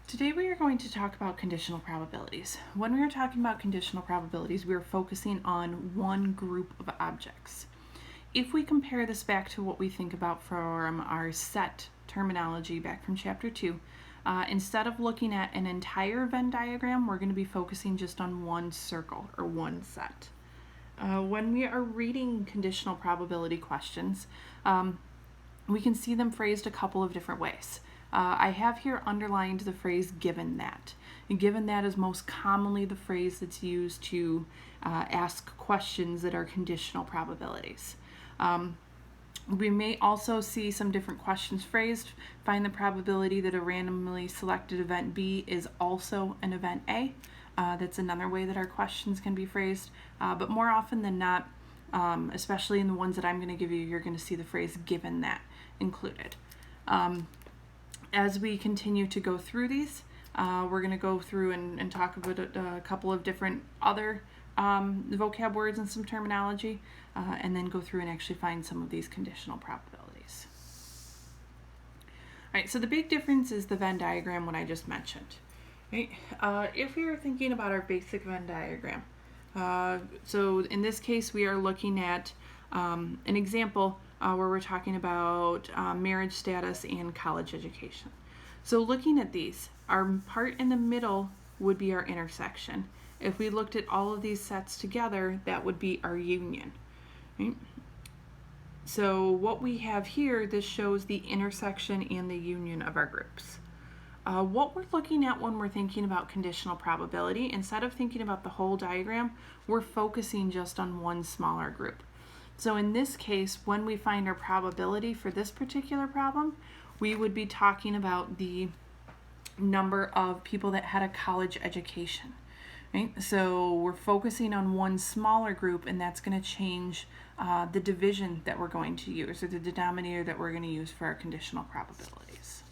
Today we are going to talk about conditional probabilities. When we are talking about conditional probabilities, we are focusing on one group of objects. If we compare this back to what we think about from our set terminology back from chapter 2, instead of looking at an entire Venn diagram, we're going to be focusing just on one circle or one set. When we are reading conditional probability questions, we can see them phrased a couple of different ways. I have here underlined the phrase given that. And given that is most commonly the phrase that's used to ask questions that are conditional probabilities. We may also see some different questions phrased. Find the probability that a randomly selected event B is also an event A. That's another way that our questions can be phrased. But more often than not, especially in the ones that I'm going to give you, you're going to see the phrase given that included. As we continue to go through these, we're going to go through and talk about a couple of different other vocab words and some terminology, and then go through and actually find some of these conditional probabilities. All right, so the big difference is the Venn diagram, what I just mentioned. Right? If we are thinking about our basic Venn diagram, so in this case we are looking at an example where we're talking about marriage status and college education. So looking at these, our part in the middle would be our intersection. If we looked at all of these sets together, that would be our union. Right? So what we have here, this shows the intersection and the union of our groups. What we're looking at when we're thinking about conditional probability, instead of thinking about the whole diagram, we're focusing just on one smaller group. So in this case, when we find our probability for this particular problem, we would be talking about the number of people that had a college education. Right? So we're focusing on one smaller group, and that's going to change the division that we're going to use, or the denominator that we're going to use for our conditional probabilities.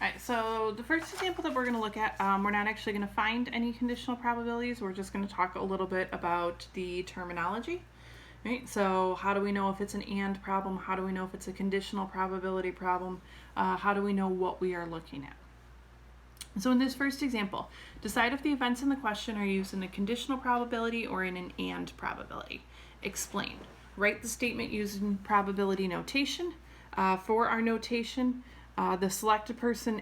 Alright, so the first example that we're going to look at, we're not actually going to find any conditional probabilities. We're just going to talk a little bit about the terminology. Right? So how do we know if it's an and problem? How do we know if it's a conditional probability problem? How do we know what we are looking at? So in this first example, decide if the events in the question are used in a conditional probability or in an and probability. Explain. Write the statement using probability notation. For our notation, the selected person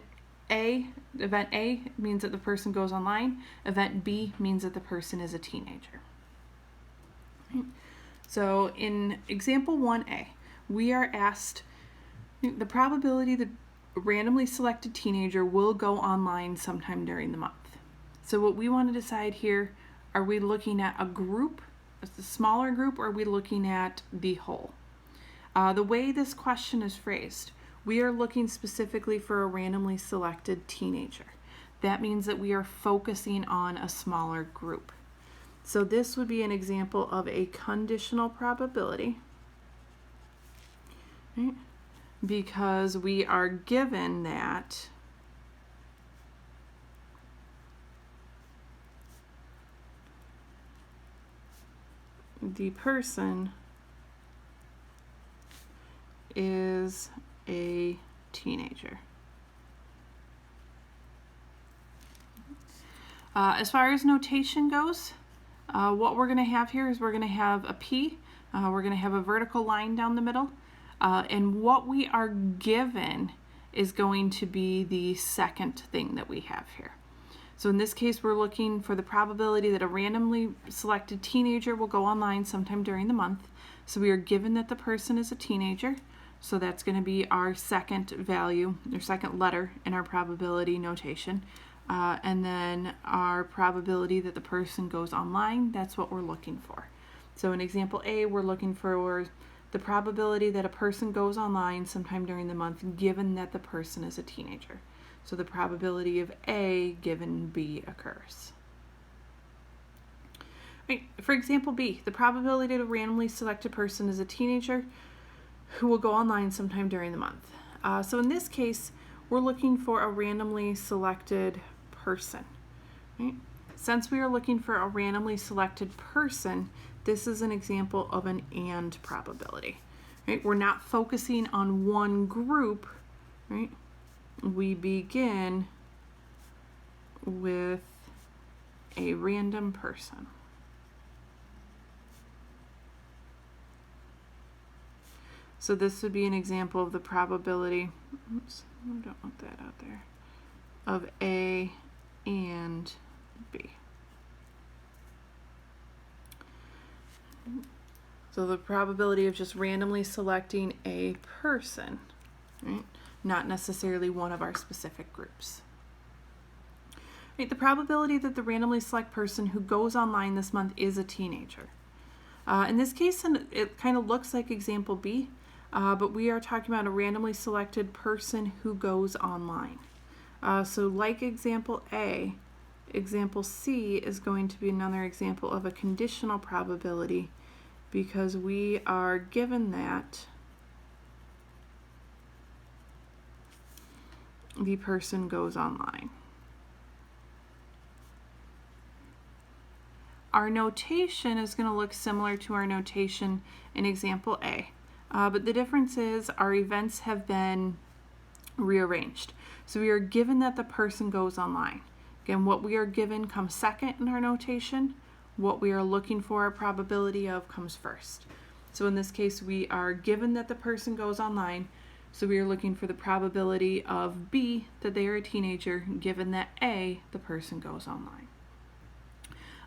A, event A means that the person goes online. Event B means that the person is a teenager. Right. So in example 1A, we are asked the probability that a randomly selected teenager will go online sometime during the month. So what we want to decide here, are we looking at a group, a smaller group, or are we looking at the whole? The way this question is phrased, we are looking specifically for a randomly selected teenager. That means that we are focusing on a smaller group. So this would be an example of a conditional probability, right? Because we are given that the person is a teenager. As far as notation goes, what we're going to have here is we're going to have a P, we're going to have a vertical line down the middle, and what we are given is going to be the second thing that we have here. So in this case, we're looking for the probability that a randomly selected teenager will go online sometime during the month. So we are given that the person is a teenager, so that's going to be our second value, or second letter in our probability notation. And then our probability that the person goes online, that's what we're looking for. So in example A, we're looking for the probability that a person goes online sometime during the month given that the person is a teenager. So the probability of A given B occurs. Right. For example B, the probability that a randomly selected person is a teenager who will go online sometime during the month. So in this case, we're looking for a randomly selected person. Right? Since we are looking for a randomly selected person, this is an example of an and probability. right? We're not focusing on one group, right? We begin with a random person. So this would be an example of the probability, oops, I don't want that out there, of A and B. So the probability of just randomly selecting a person, right? Not necessarily one of our specific groups. Right, the probability that the randomly select person who goes online this month is a teenager. In this case, it kind of looks like example B, but we are talking about a randomly selected person who goes online. So like example A, example C is going to be another example of a conditional probability because we are given that the person goes online. Our notation is going to look similar to our notation in example A, but the difference is our events have been rearranged. So we are given that the person goes online. Again, what we are given comes second in our notation. What we are looking for a probability of comes first. So in this case, we are given that the person goes online. So we are looking for the probability of B, that they are a teenager, given that A, the person goes online.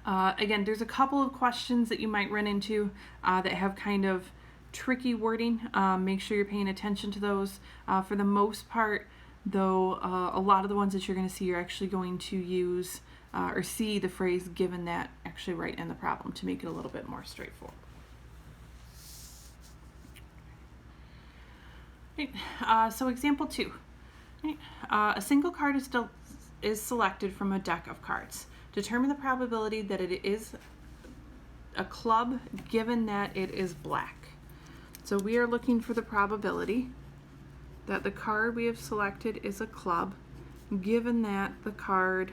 Again, there's a couple of questions that you might run into that have kind of tricky wording. Make sure you're paying attention to those. For the most part, though, a lot of the ones that you're going to see, you're actually going to use or see the phrase given that actually right in the problem to make it a little bit more straightforward. Right. So example 2. Right. A single card is selected from a deck of cards. Determine the probability that it is a club given that it is black. So we are looking for the probability that the card we have selected is a club given that the card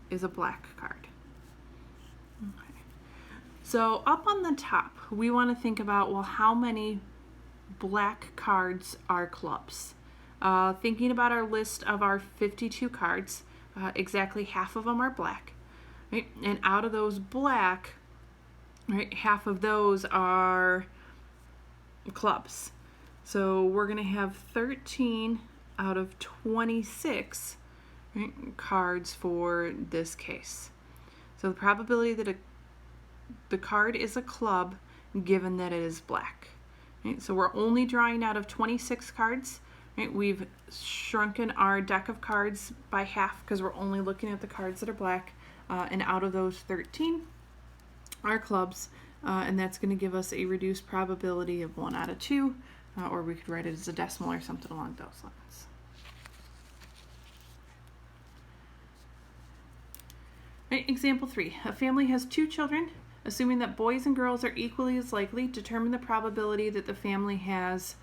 is a black card. Okay. So up on the top, we want to think about, well, how many black cards are clubs? Thinking about our list of our 52 cards, exactly half of them are black. Right? And out of those black, right, half of those are clubs. So we're going to have 13 out of 26, right, cards for this case. So the probability that the card is a club given that it is black. Right? So we're only drawing out of 26 cards. Right? We've shrunken our deck of cards by half because we're only looking at the cards that are black. And out of those 13 are clubs, and that's going to give us a reduced probability of 1 out of 2, or we could write it as a decimal or something along those lines. Right, example 3. A family has 2 children. Assuming that boys and girls are equally as likely, determine the probability that the family has,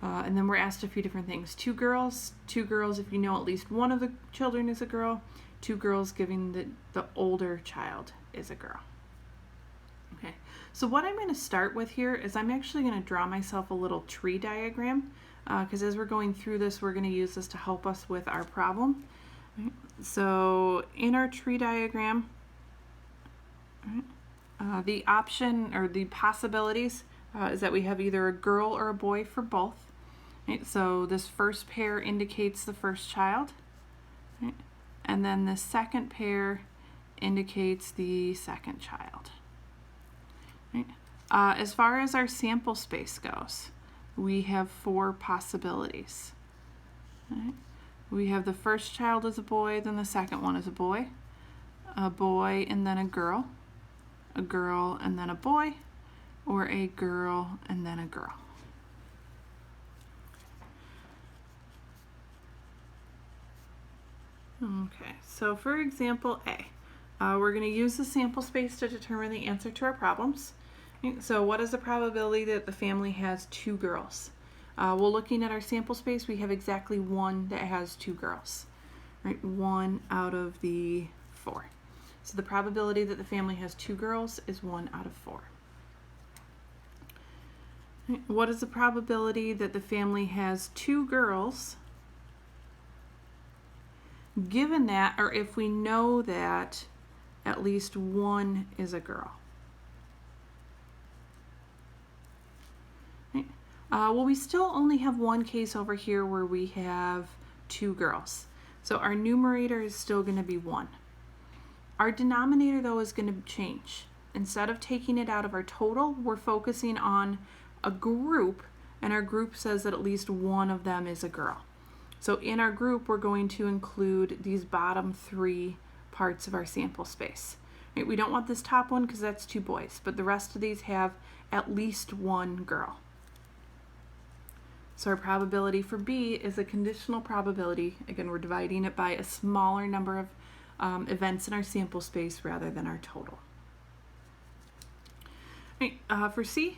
and then we're asked a few different things. 2 girls if you know at least one of the children is a girl. 2 girls giving the older child is a girl. Okay, so what I'm going to start with here is I'm actually going to draw myself a little tree diagram because as we're going through this, we're going to use this to help us with our problem. Right? So in our tree diagram, right, the option or the possibilities is that we have either a girl or a boy for both. Right? So this first pair indicates the first child. Right? And then the second pair indicates the second child. Right? As far as our sample space goes, we have 4 possibilities. Right? We have the first child as a boy, then the second one is a boy and then a girl and then a boy, or a girl and then a girl. Okay, so for example A, we're going to use the sample space to determine the answer to our problems. So what is the probability that the family has 2 girls? Well, looking at our sample space, we have exactly 1 that has 2 girls. Right, 1 out of the 4. So the probability that the family has 2 girls is 1 out of 4. What is the probability that the family has 2 girls, given that, or if we know that at least one is a girl? Right. Well, we still only have one case over here where we have 2 girls. So our numerator is still going to be 1. Our denominator, though, is going to change. Instead of taking it out of our total, we're focusing on a group, and our group says that at least one of them is a girl. So in our group, we're going to include these bottom 3 parts of our sample space. Right? We don't want this top one because that's 2 boys, but the rest of these have at least 1 girl. So our probability for B is a conditional probability. Again, we're dividing it by a smaller number of events in our sample space rather than our total. Right, for C,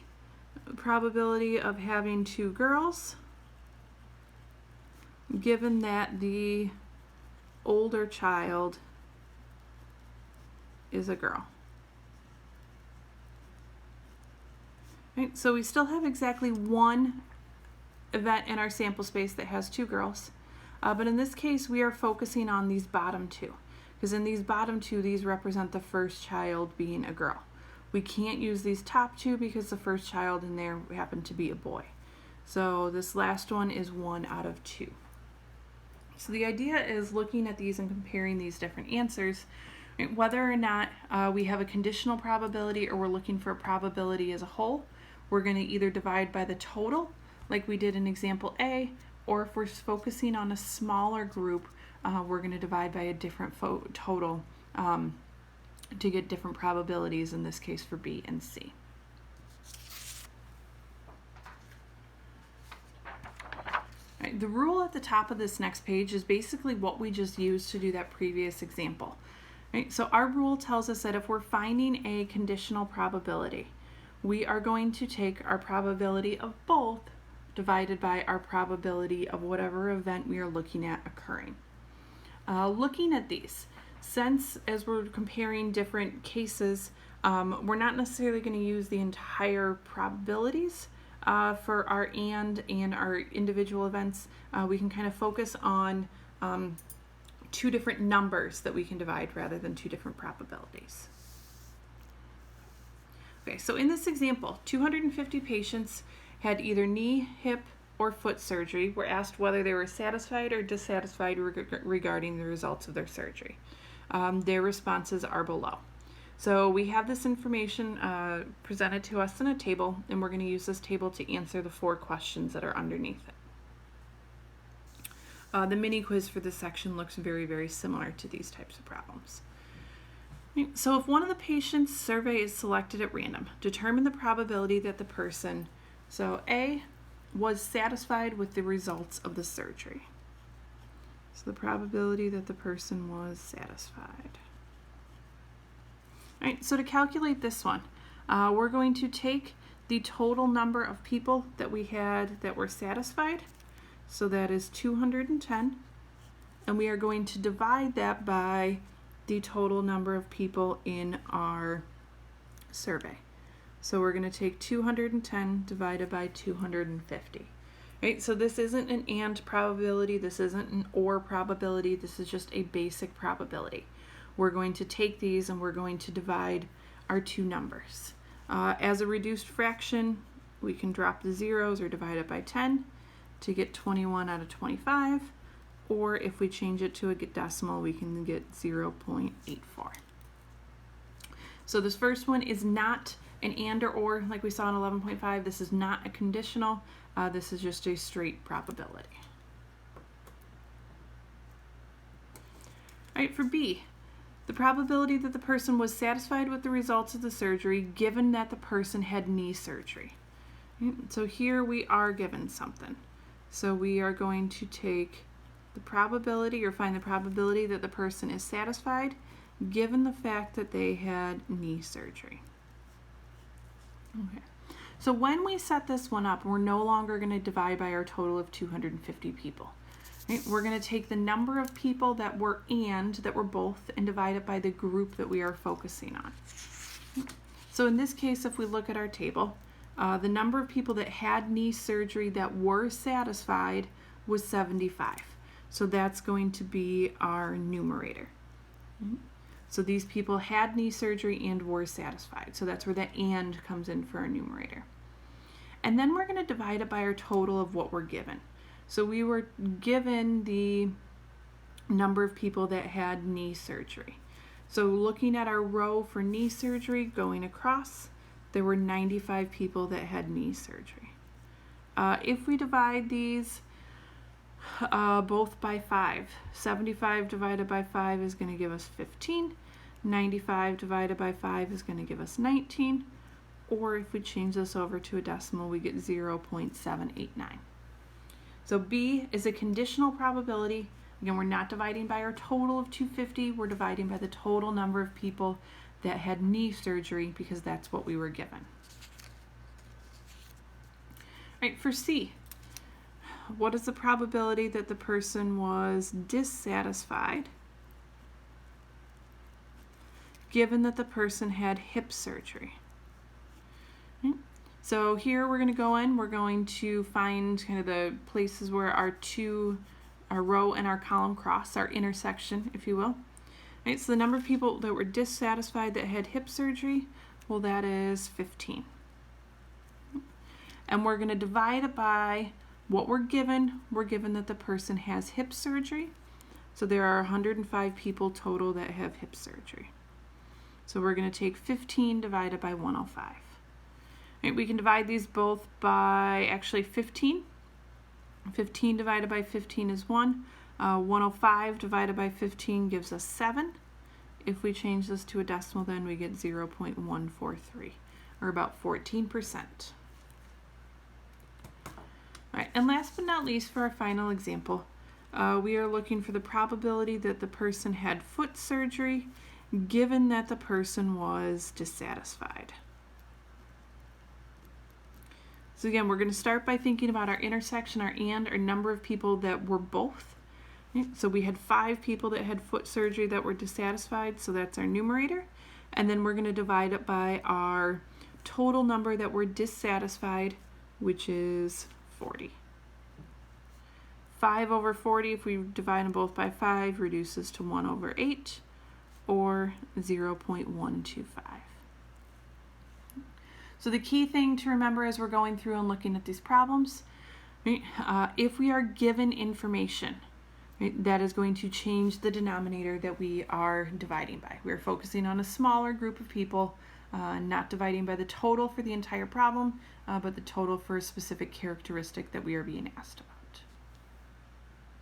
probability of having 2 girls, given that the older child is a girl. Right, so we still have exactly 1 event in our sample space that has 2 girls, but in this case we are focusing on these bottom 2, because in these bottom 2, these represent the first child being a girl. We can't use these top 2 because the first child in there happened to be a boy. So this last one is 1 out of 2. So the idea is looking at these and comparing these different answers, right? Whether or not we have a conditional probability or we're looking for a probability as a whole, we're going to either divide by the total, like we did in example A, or if we're focusing on a smaller group, we're going to divide by a different total to get different probabilities, in this case for B and C. Right, the rule at the top of this next page is basically what we just used to do that previous example. Right, so our rule tells us that if we're finding a conditional probability, we are going to take our probability of both divided by our probability of whatever event we are looking at occurring. Looking at these, since as we're comparing different cases, we're not necessarily going to use the entire probabilities for our and our individual events. We can kind of focus on 2 different numbers that we can divide rather than 2 different probabilities. Okay, so in this example, 250 patients had either knee, hip, or foot surgery. Were asked whether they were satisfied or dissatisfied regarding the results of their surgery. Their responses are below. So we have this information presented to us in a table, and we're going to use this table to answer the 4 questions that are underneath it. The mini quiz for this section looks very, very similar to these types of problems. So if one of the patient's survey is selected at random, determine the probability that the person, so A, was satisfied with the results of the surgery. So the probability that the person was satisfied. All right, so to calculate this one, we're going to take the total number of people that we had that were satisfied, so that is 210, and we are going to divide that by the total number of people in our survey. So we're going to take 210 divided by 250. Right? So this isn't an and probability, this isn't an or probability, this is just a basic probability. We're going to take these and we're going to divide our 2 numbers. As a reduced fraction, we can drop the zeros or divide it by 10 to get 21 out of 25. Or if we change it to a decimal, we can get 0.84. So this first one is not an and or like we saw in 11.5. This is not a conditional. This is just a straight probability. All right, for B, the probability that the person was satisfied with the results of the surgery given that the person had knee surgery. So here we are given something. So we are going to take the probability, or find the probability that the person is satisfied given the fact that they had knee surgery. Okay. So when we set this one up, we're no longer going to divide by our total of 250 people. Right? We're going to take the number of people that were both, and divide it by the group that we are focusing on. So in this case, if we look at our table, The number of people that had knee surgery that were satisfied was 75. So that's going to be our numerator. So these people had knee surgery and were satisfied. So that's where the and comes in for our numerator. And then we're going to divide it by our total of what we're given. So we were given the number of people that had knee surgery. So looking at our row for knee surgery going across, there were 95 people that had knee surgery. If we divide these both by 5, 75 divided by 5 is going to give us 15. 95 divided by 5 is going to give us 19. Or if we change this over to a decimal, we get 0.789. So B is a conditional probability. Again, we're not dividing by our total of 250. We're dividing by the total number of people that had knee surgery because that's what we were given. All right, for C, what is the probability that the person was dissatisfied given that the person had hip surgery? Okay. So here we're going to go in, we're going to find kind of the places where our row and our column cross, our intersection, if you will. Right, so the number of people that were dissatisfied that had hip surgery, well, that is 15. And we're going to divide it by what we're given. We're given that the person has hip surgery. So there are 105 people total that have hip surgery. So we're going to take 15 divided by 105. Right, we can divide these both by actually 15. 15 divided by 15 is 1. 105 divided by 15 gives us 7. If we change this to a decimal, then we get 0.143, or about 14%. All right, and last but not least, for our final example, we are looking for the probability that the person had foot surgery given that the person was dissatisfied. So again, we're going to start by thinking about our intersection, our number of people that were both. Okay, so we had 5 people that had foot surgery that were dissatisfied, so that's our numerator. And then we're going to divide it by our total number that were dissatisfied, which is 40. 5 over 40, if we divide them both by 5, reduces to 1 over 8, or 0.125. So the key thing to remember as we're going through and looking at these problems, right, if we are given information, right, that is going to change the denominator that we are dividing by. We're focusing on a smaller group of people, not dividing by the total for the entire problem, but the total for a specific characteristic that we are being asked about.